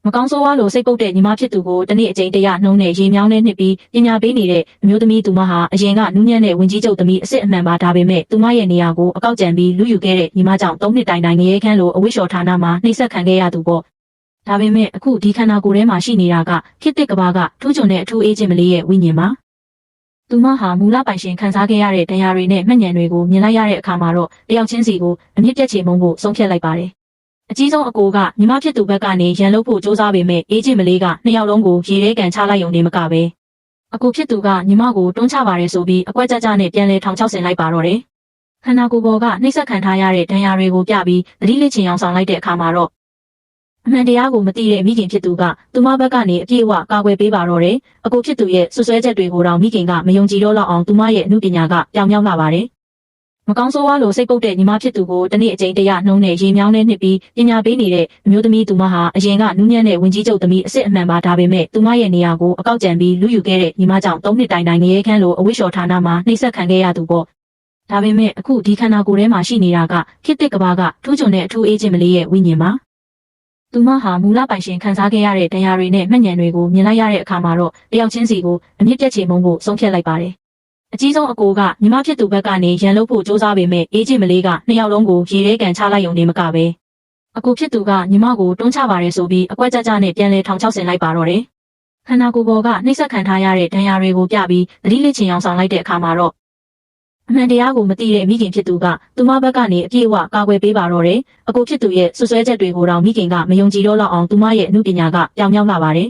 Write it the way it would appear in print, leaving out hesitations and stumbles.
မကောင်းဆိုးဝါးလိုစိတ်ပုတ်တဲ့ညီမဖြစ်သူကိုတနေ့အကြိမ်တရနှုံးနဲ့ရေမြောင်းနဲ့နှစ်ပြီးပညာပေးနေတဲ့အမျိုးသမီးသူမဟာအရင်ကနူးညံ့တဲ့ဝင်ကြီးချုပ်သမီးအစ်စ်အမှန်ပါဒါပေမဲ့သူမရဲ့နေရာကိုအကောက်ကျန်ပြီးလူယူခဲ့တဲ့ညီမကြောင့်3နှစ်တိုင်ငရဲခန်းလိုအဝိရှော်ဌာနမှာနှိပ်စက်ခံခဲ့ရသူပေါ့ဒါပေမဲ့အခုဒီခန္ဓာကိုယ်ထဲမှာရှိနေတာကခေတ်သစ်ကဘာကထူးချွန်တဲ့အထူးအေးခြင်းမလေးရဲ့ဝိညာဉ်ပါသူမဟာမူလပိုင်ရှင်ခံစားခဲ့ရတဲ့တရားတွေနဲ့မှတ်ဉာဏ်တွေကိုမြင်လိုက်ရတဲ့အခါမှာတော့တယောက်ချင်းစီကိုအမြင့်ပြတ်ချေမုန်းဖို့ဆုံးဖြတ်လိုက်ပါတယ်အကြီးဆုံးအကိုကညီမဖြစ်သူဘက်ကနေရန်လုပ်ဖို့စ조사ပေမဲ့အေးချင်းမလေးကနှစ်ယောက်လုံးကိုရေထဲကန်ချလိုက်ုံနေမကပဲအကိုဖြစ်သူကညီမကိုတွန်းချပါတယ်ဆိုပြီးအကွက်ကြကြနဲ့ပြန်လဲထောင်ချောက်ဆင်လိုက်ပါတော့တယ်ခန္ဓာကိုယ်ပေါ်ကနှိပ်စက်ခံထားရတဲ့ဒဏ်ရာတွေကိုပြပြီးသတိလစ်ချင်အောင်ဆောင်လိုက်တဲ့အခါမှာတော့အမှန်တရားကိုမသိတဲ့မိခင်ဖြစ်သူကသူမဘက်ကနေအပြည့်အဝကာကွယ်ပေးပါတော့တယ်အကိုဖြစ်သူရဲ့ဆွဆွဲချက်တွေကိုတော့မိခင်ကမယုံကြည်တော့လောက်အောင်သူမရဲ့အမှုပညာကပြောင်မြောက်လာပါတယ်မကောင်းဆိုးဝါးလိုစိတ်ပုတ်တဲ့ညီမဖြစ်သူကိုတနေ့အကြိမ်တရနှုံးနဲ့ရေမြောင်းနဲ့နှစ်ပြီးပညာပေးနေတဲ့အမျိုးသမီးသူမဟာအရင်ကနူးညံ့တဲ့ဝင်ကြီးချုပ်သမီးအစ်စ်အမှန်ပါဒါပေမဲ့သူမရဲ့နေရာကိုအကောက်ကျန်ပြီးလူယူခဲ့တဲ့ညီမကြောင့်3နှစ်တိုင်ငရဲခန်းလိုအဝိရှော်ဌာနမှာနှိပ်စက်ခံခဲ့ရသူပေါ့ဒါပေမဲ့အခုဒီခန္ဓာကိုယ်ထဲမှာရှိနေတာကခေတ်သစ်ကဘာကထူးချွန်တဲ့အထူးအေးခြင်းမလေးရဲ့ဝိညာဉ်ပါသူမဟာမူလပိုင်ရှင်ခံစားခဲ့ရတဲ့တရားတွေနဲ့မှတ်ဉာဏ်တွေကိုမြင်လိုက်ရတဲ့အခါမှာတော့တယောက်ချင်းစီကိုအမြင့်ပြတ်ချေမုန်းဖို့ဆုံးဖြတ်လိုက်ပါတယ်အကြီးဆုံးအကိုကညီမဖြစ်သူဘက်ကနေရန်လုပ်ဖို့စ조사ပေမဲ့အေးချင်းမလေးကနှစ်ယောက်လုံးကိုရေထဲကန်ချလိုက်ုံနေမကပဲအကိုဖြစ်သူကညီမကိုတွန်းချပါတယ်ဆိုပြီးအကွက်ကြကြနဲ့ပြန်လဲထောင်ချောက်ဆင်လိုက်ပါတော့တယ်ခန္ဓာကိုယ်ပေါ်ကနှိပ်စက်ခံထားရတဲ့ဒဏ်ရာတွေကိုပြပြီးသတိလစ်ချင်အောင်ဆောင်လိုက်တဲ့အခါမှာတော့အမှန်တရားကိုမသိတဲ့မိခင်ဖြစ်သူကသူမဘက်ကနေအပြည့်အဝကာကွယ်ပေးပါတော့တယ်အကိုဖြစ်သူရဲ့ဆွဆွဲချက်တွေကိုတော့မိခင်ကမယုံကြည်တော့လောက်အောင်သူမရဲ့အမှုပညာကပြောင်မြောက်လာပါတယ်